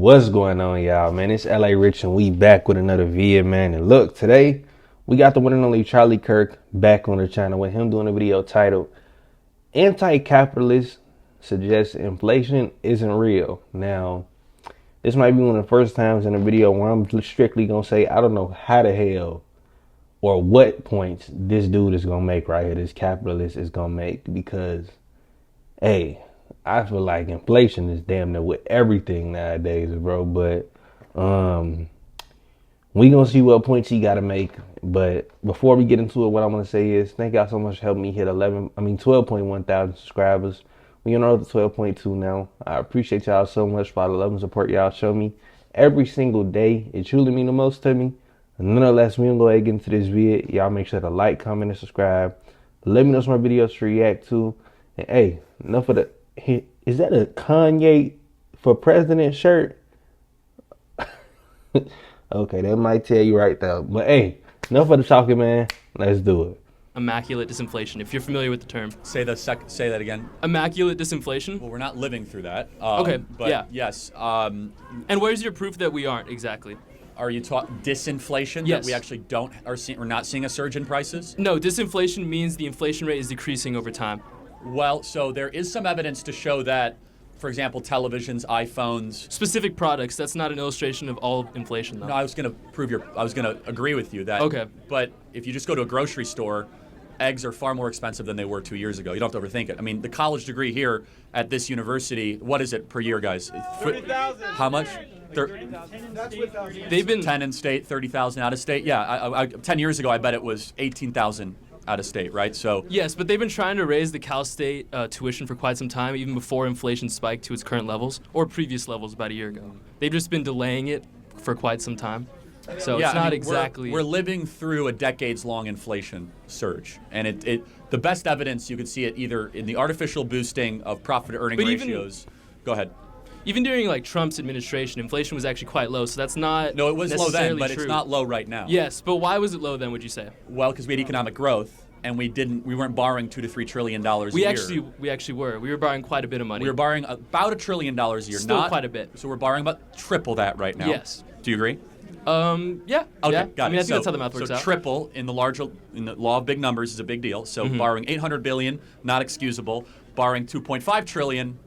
What's going on, y'all, man? It's LA Rich and we back with another video, man. And look, today we got the one and only Charlie Kirk back on the channel with him doing a video titled Anti-Capitalist Suggests Inflation Isn't Real. Now, this might be one of the first times in a video where I'm strictly gonna say I don't know how the hell or what points this dude is gonna make right here, this capitalist is gonna make, because hey, I feel like inflation is damn near with everything nowadays, bro. But we gonna see what points he gotta make. But before we get into it, what I want to say is thank y'all so much for helping me hit 12.1 thousand subscribers. We on road to 12.2 now. I appreciate y'all so much for all the love and support y'all show me every single day. It truly means the most to me. And nonetheless, we gonna go ahead and get into this video. Y'all make sure to like, comment, and subscribe. Let me know some more videos to react to. And hey, enough of the. Is that a Kanye for president shirt? Okay, that might tell you right there. But hey, enough of the talking, man. Let's do it. Immaculate disinflation, if you're familiar with the term. Say that again. Immaculate disinflation? Well, we're not living through that. Okay, but yeah. Yes. And where's your proof that we aren't, exactly? Are you talking disinflation? Yes. That we actually we're not seeing a surge in prices? No, disinflation means the inflation rate is decreasing over time. Well, so there is some evidence to show that, for example, televisions, iPhones. Specific products, that's not an illustration of all inflation, though. No, I was going to agree with you that. Okay. But if you just go to a grocery store, eggs are far more expensive than they were 2 years ago. You don't have to overthink it. I mean, the college degree here at this university, what is it per year, guys? 30,000. How much? 10,000. They've been 10 in state, 30,000 out of state. Yeah, 10 years ago, I bet it was 18,000 out of state, right? So yes, but they've been trying to raise the Cal State tuition for quite some time, even before inflation spiked to its current levels or previous levels about a year ago. They've just been delaying it for quite some time. So yeah, it's not exactly. We're living through a decades-long inflation surge, and the best evidence you could see it either in the artificial boosting of profit-earning ratios. Go ahead. Even during like Trump's administration, inflation was actually quite low, so that's not. No, it was low then, but true. It's not low right now. Yes, but why was it low then? Would you say? Well, because we had economic growth, and we weren't borrowing $2 to $3 trillion a year. We actually were. We were borrowing quite a bit of money. We were borrowing about $1 trillion a year. Still quite a bit. So we're borrowing about triple that right now. Yes. Do you agree? Yeah. Okay, yeah. got it. I mean, I think that's how the math works out. So triple in the law of big numbers is a big deal. So borrowing $800 billion, not excusable. Borrowing $2.5 trillion,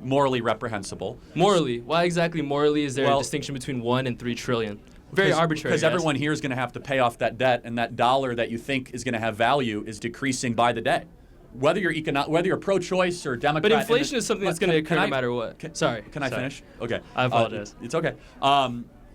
morally reprehensible. Morally? Why exactly morally is there a distinction between 1 and 3 trillion? Very arbitrary. Because everyone here is going to have to pay off that debt, and that dollar that you think is going to have value is decreasing by the day. Whether you're pro-choice or Democrat. But inflation is something that's going to occur no matter what. Sorry. Can I finish? Okay. I apologize. It's okay.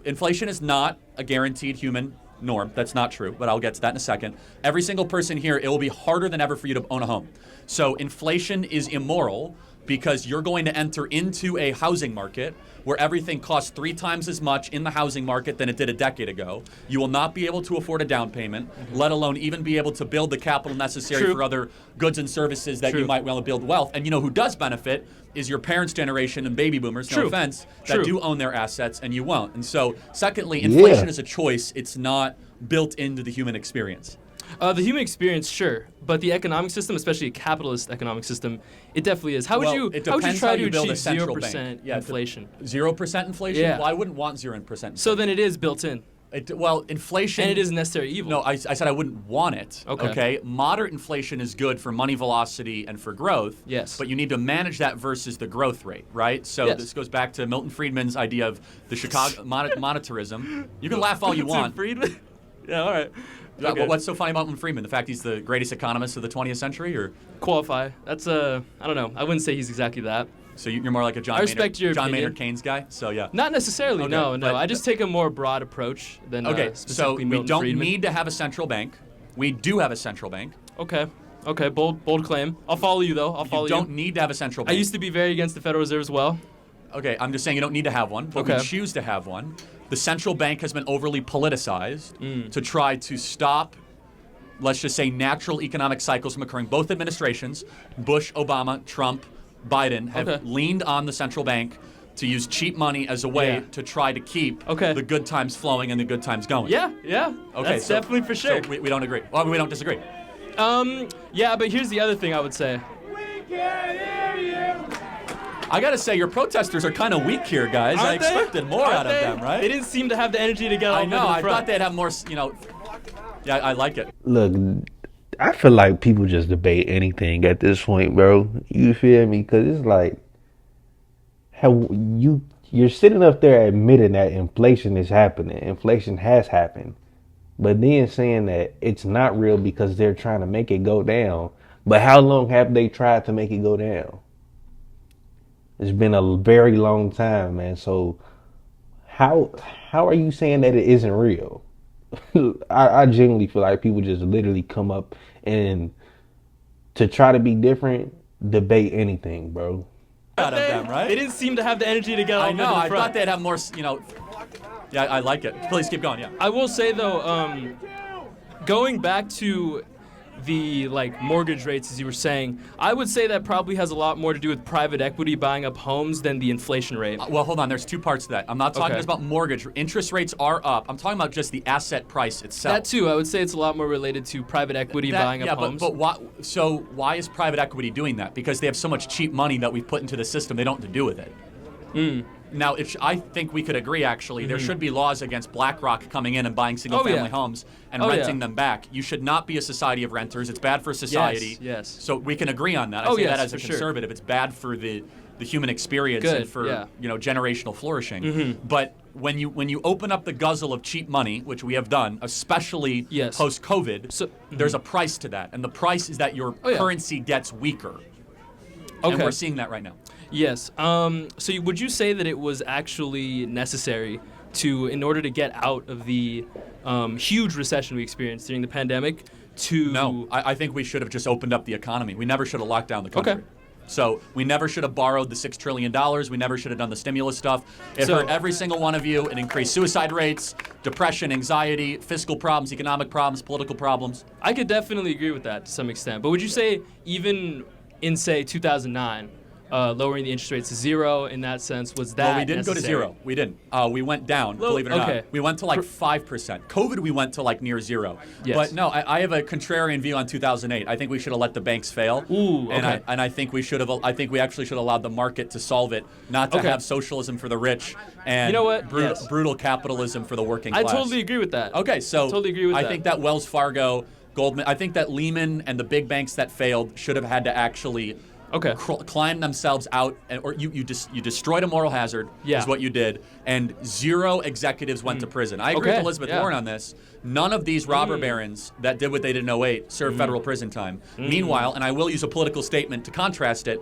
Inflation is not a guaranteed human norm. That's not true, but I'll get to that in a second. Every single person here, it will be harder than ever for you to own a home. So inflation is immoral because you're going to enter into a housing market where everything costs 3 times as much in the housing market than it did a decade ago. You will not be able to afford a down payment, let alone even be able to build the capital necessary for other goods and services that you might want to build wealth. And you know who does benefit is your parents' generation and baby boomers, no offense, that do own their assets and you won't. And so, secondly, inflation is a choice. It's not built into the human experience. The human experience, sure, but the economic system, especially a capitalist economic system, it definitely is. How would you try to achieve 0% inflation? 0% inflation? Yeah. Well, I wouldn't want 0% inflation. So then it is built in. Inflation... And it is a necessary evil. No, I said I wouldn't want it. Okay. Moderate inflation is good for money velocity and for growth. Yes. But you need to manage that versus the growth rate, right? So this goes back to Milton Friedman's idea of the Chicago monetarism. You can laugh all you want. Friedman? Yeah, all right. Okay. What's so funny about Milton Friedman? The fact he's the greatest economist of the 20th century, or qualify? That's I don't know. I wouldn't say he's exactly that. So you're more like a John Maynard Keynes guy. So yeah. Not necessarily. Okay, no. I just take a more broad approach than specifically Milton Friedman. We don't Friedman. need to have a central bank. We do have a central bank. Okay. Bold claim. I'll follow you though. You don't need to have a central bank. I used to be very against the Federal Reserve as well. Okay, I'm just saying you don't need to have one, but we choose to have one. The central bank has been overly politicized to try to stop, let's just say, natural economic cycles from occurring. Both administrations, Bush, Obama, Trump, Biden, have leaned on the central bank to use cheap money as a way to try to keep the good times flowing and the good times going. Yeah. Okay, that's definitely for sure. So we don't agree. Well, we don't disagree. Yeah, but here's the other thing I would say. We can't hear you. I gotta say, your protesters are kind of weak here, guys. I Aren't they? expected more Aren't out of they? them, right? They didn't seem to have the energy to get all I the way know. to the I front. thought they'd have more, Yeah, I like it. Look, I feel like people just debate anything at this point, bro. You feel me? Because it's like, how you're sitting up there admitting that inflation is happening. Inflation has happened. But then saying that it's not real because they're trying to make it go down. But how long have they tried to make it go down? It's been a very long time, man. So how are you saying that it isn't real? I genuinely feel like people just literally come up and to try to be different, debate anything, bro. Out of them, right? They didn't seem to have the energy to get all I the way know. to the I front. thought they'd have more, Yeah, I like it. Please keep going. Yeah. I will say though, going back to the mortgage rates, as you were saying, I would say that probably has a lot more to do with private equity buying up homes than the inflation rate. Well, hold on. There's two parts to that. I'm not talking Okay. just about mortgage. Interest rates are up. I'm talking about just the asset price itself. That too, I would say it's a lot more related to private equity buying up homes. But why is private equity doing that? Because they have so much cheap money that we've put into the system, they don't know what to do with it. Now, I think we could agree, actually, there should be laws against BlackRock coming in and buying single-family homes and renting them back. You should not be a society of renters. It's bad for society. Yes. So we can agree on that. I say that as a conservative. It's bad for the human experience and for generational flourishing. But when you open up the guzzle of cheap money, which we have done, especially post-COVID, there's a price to that. And the price is that your currency gets weaker. And we're seeing that right now. Yes. So would you say that it was actually necessary in order to get out of the huge recession we experienced during the pandemic to... No, I think we should have just opened up the economy. We never should have locked down the country. Okay. So we never should have borrowed the $6 trillion. We never should have done the stimulus stuff. It hurt every single one of you. It increased suicide rates, depression, anxiety, fiscal problems, economic problems, political problems. I could definitely agree with that to some extent. But would you say even in, say, 2009... lowering the interest rates to zero in that sense, was that Well, we didn't necessary? go to zero. We didn't. We went down, believe it or not. We went to 5%. COVID, we went to near zero. Yes. But no, I have a contrarian view on 2008. I think we should have let the banks fail. Ooh, okay. And I think we should have. I think we actually should have allowed the market to solve it, not to have socialism for the rich and you know what? brutal capitalism for the working class. I totally agree with that. Okay, so totally agree with I that. think that Wells Fargo, Goldman, I think that Lehman and the big banks that failed should have had to actually climb themselves out, or you destroyed a moral hazard is what you did, and zero executives went to prison. I agree with Elizabeth Warren on this. None of these robber barons that did what they did in 08 served federal prison time. Meanwhile, and I will use a political statement to contrast it,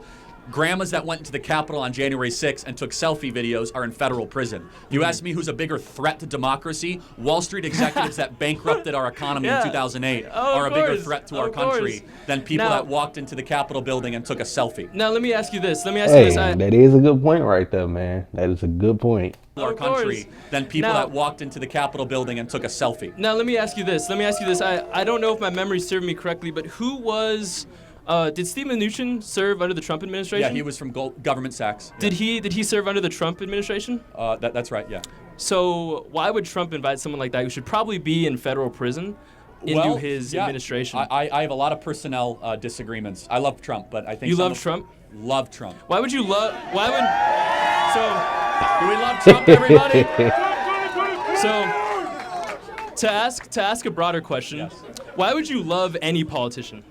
grandmas that went into the Capitol on January 6th and took selfie videos are in federal prison. You ask me who's a bigger threat to democracy? Wall Street executives that bankrupted our economy in 2008 are a bigger threat to our country than people that walked into the Capitol building and took a selfie. Now, let me ask you this. That is a good point right there, man. That is a good point. Our country than people that walked into the Capitol building and took a selfie. Now, let me ask you this. I don't know if my memory served me correctly, but who was... did Steve Mnuchin serve under the Trump administration? Yeah, he was from Government Sachs. Did he serve under the Trump administration? That's right, yeah. So why would Trump invite someone like that who should probably be in federal prison into his administration? I have a lot of personnel disagreements. I love Trump, but I think you love Trump. Love Trump. Why would you love? Why would? So do we love Trump, everybody? So to ask a broader question, why would you love any politician?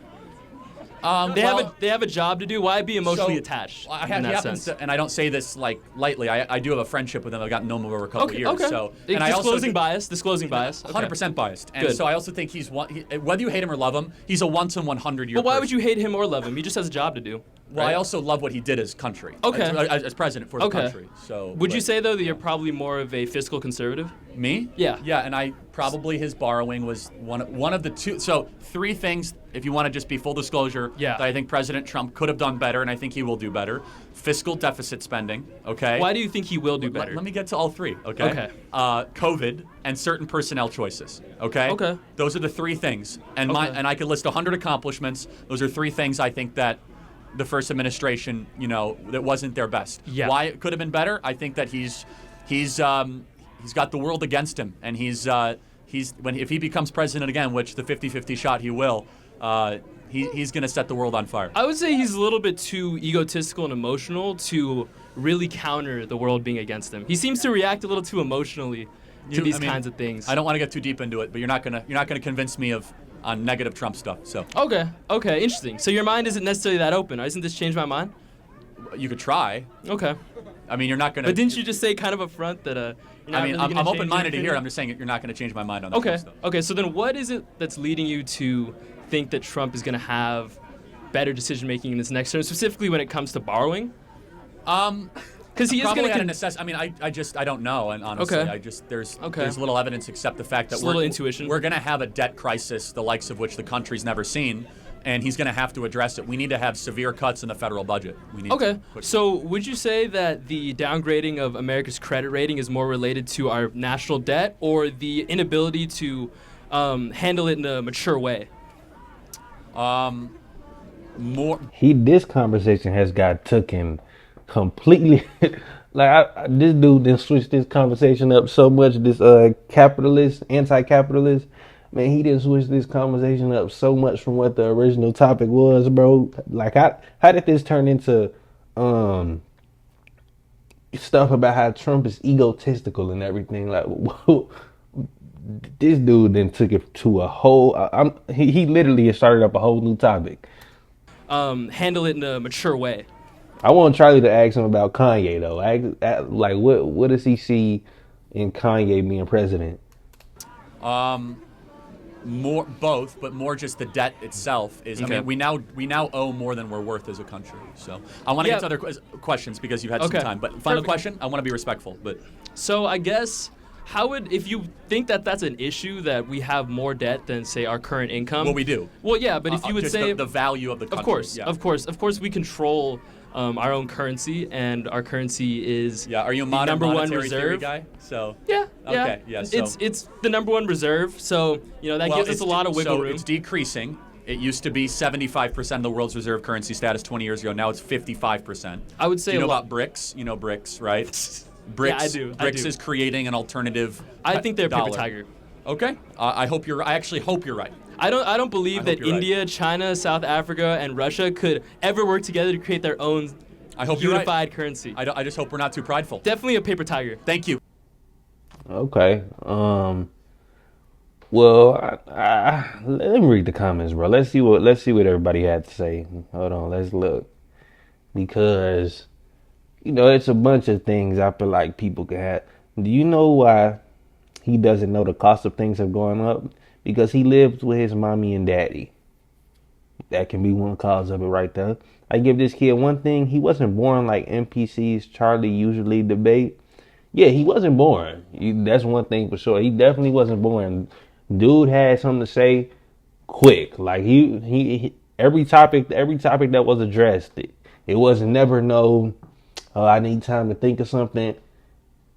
They have a job to do. Why be emotionally attached? In that sense? And I don't say this lightly. I do have a friendship with him. I've gotten to know him over a couple of years. Okay. So and disclosing bias. 100% biased. And so I also think whether you hate him or love him, he's a once in 100 year. But why would you hate him or love him? He just has a job to do. Well, I also love what he did as country. As president for the country. So would you say though that you're probably more of a fiscal conservative? Me? Yeah. Yeah, and I probably his borrowing was one of the two. So three things, if you want to just be full disclosure, that I think President Trump could have done better, and I think he will do better. Fiscal deficit spending. Okay. Why do you think he will do better? Let me get to all three. Okay. COVID and certain personnel choices. Okay. Okay. Those are the three things, and and I could list 100 accomplishments. Those are three things I think that the first administration, that wasn't their best. Yeah. Why it could have been better? I think that he's got the world against him, and if he becomes president again, which the 50-50 shot he will, He's going to set the world on fire. I would say he's a little bit too egotistical and emotional to really counter the world being against him. He seems to react a little too emotionally to these kinds of things. I don't want to get too deep into it, but you're not gonna convince me on negative Trump stuff. So Okay, interesting. So your mind isn't necessarily that open. Isn't this change my mind? you could try. Okay. I mean, you're not gonna. But didn't you just say kind of up front that you're not really gonna I'm change open-minded to your hear. opinion? I'm just saying you're not gonna change my mind on that Okay. stuff. Okay. So then, what is it that's leading you to think that Trump is going to have better decision making in this next term, specifically when it comes to borrowing? Because he is Probably going out to of necessity. I mean, I don't know, and honestly, Okay. there's Okay. little evidence except the fact that Just a little intuition. We're gonna have a debt crisis, the likes of which the country's never seen, and he's gonna have to address it. We need to have severe cuts in the federal budget. We need Okay. to quickly. So would you say that the downgrading of America's credit rating is more related to our national debt or the inability to handle it in a mature way? More. This conversation has got taken completely. This dude then switched this conversation up so much. This anti-capitalist, man, he didn't switch this conversation up so much from what the original topic was, bro. Like, how did this turn into stuff about how Trump is egotistical and everything? Like, whoa, this dude then took it to a whole. He literally started up a whole new topic. Handle it in a mature way. I want Charlie to ask him about Kanye though. Like, what does he see in Kanye being president? More both, but more just the debt itself is. Okay. I mean, we now owe more than we're worth as a country. So I want to get to other questions because you've had Okay. some time. But final Sure. question. I want to be respectful, but So I guess if you think that that's an issue that we have more debt than say our current income? well, we do. Well, yeah, but if you would Just say the value of the country. Of course, we control our own currency, and our currency is Yeah. Are you a the modern number one monetary theory reserve guy? So Yeah. Okay, yeah, so- It's the number one reserve, so that gives us a lot of wiggle so room. it's decreasing. It used to be 75% of the world's reserve currency status 20 years ago. Now it's 55%. I would say you know a lot. about BRICS? You know BRICS, right? BRICS. Yeah, I do. BRICS is creating an alternative. I think they're a paper dollar. tiger. Okay. I hope you're. I actually hope you're right. I don't believe I that hope you're right. India, China, South Africa, and Russia could ever work together to create their own I hope you're right. unified currency. I just hope we're not too prideful. Definitely a paper tiger. Thank you. Okay. Well, let me read the comments, bro. Let's see what everybody had to say. Hold on, let's look. Because it's a bunch of things I feel like people can have. Do you know why he doesn't know the cost of things have gone up? Because he lives with his mommy and daddy. That can be one cause of it right there. I give this kid one thing. He wasn't born like NPCs Charlie usually debate. Yeah, he wasn't born. That's one thing for sure. He definitely wasn't born. Dude had something to say quick. Like he every topic that was addressed, it was never no, I need time to think of something.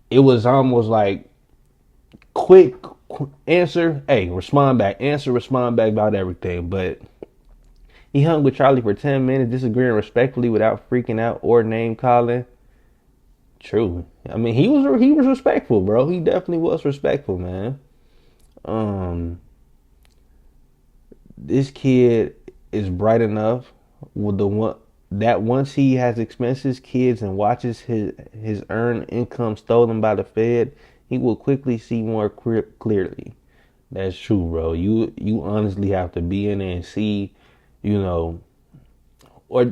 It was almost like quick answer, hey, respond back, answer, respond back about everything. But he hung with Charlie for 10 minutes, disagreeing respectfully without freaking out or name calling. True. I mean, he was respectful, bro. He definitely was respectful, man. This kid is bright enough with that once he has expenses, kids, and watches his earned income stolen by the Fed, he will quickly see more clearly. That's true, bro. You honestly have to be in there and see, or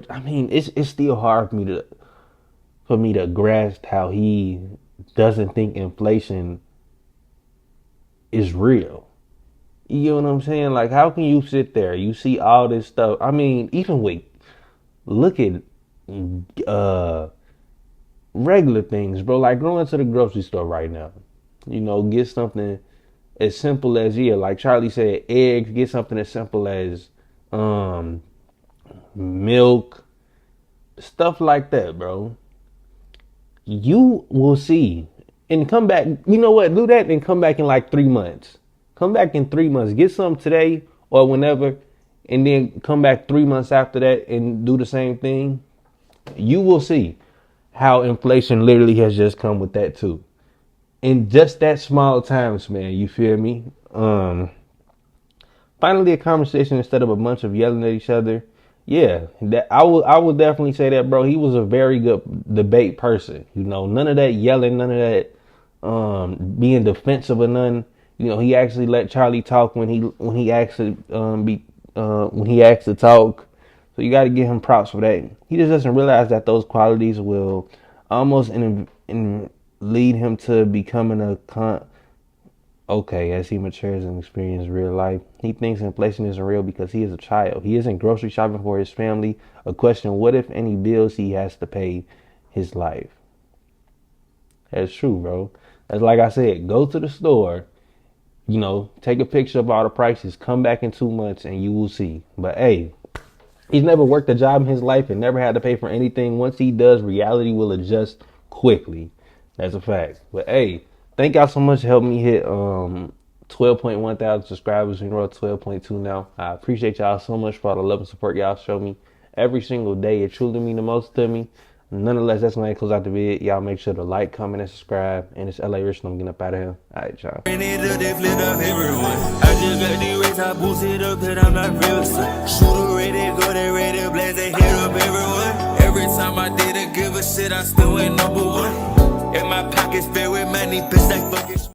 I mean, it's still hard for me to grasp how he doesn't think inflation is real. You know what I'm saying? Like, how can you sit there? You see all this stuff. I mean, look at regular things, bro. Like going to the grocery store right now. Get something as simple as, like Charlie said, eggs. Get something as simple as milk. Stuff like that, bro. You will see. And come back. You know what? Do that and come back in like 3 months. Come back in 3 months. Get some today or whenever. And then come back 3 months after that and do the same thing. You will see how inflation literally has just come with that too. In just that small time span, you feel me? finally a conversation instead of a bunch of yelling at each other. Yeah, that I would definitely say that, bro. He was a very good debate person. You know, none of that yelling, none of that being defensive or none. You know, he actually let Charlie talk when he asked to when he asked to talk. So you got to give him props for that. He just doesn't realize that those qualities will almost lead him to becoming okay, as he matures and experiences real life. He thinks inflation isn't real because he is a child. He isn't grocery shopping for his family. A question, what if any bills he has to pay his life? That's true, bro. That's like I said, go to the store, you know, take a picture of all the prices, come back in 2 months and you will see. But hey, he's never worked a job in his life and never had to pay for anything. Once he does, reality will adjust quickly. That's a fact. But hey, thank y'all so much for helping me hit 12.1 thousand subscribers. We're at 12.2 now. I appreciate y'all so much for all the love and support y'all show me every single day. It truly means the most to me. Nonetheless, that's when I close out the vid. Y'all make sure to like, comment, and subscribe. And it's LA Rich, and I'm getting up out of here. All right, y'all. I just got the race, I boosted up that I'm not real. Shooter ready, go there, ready, blaze, they hit up everyone. Every time I didn't give a shit, I still ain't number one. In my pockets filled with money, bitch, like fucking.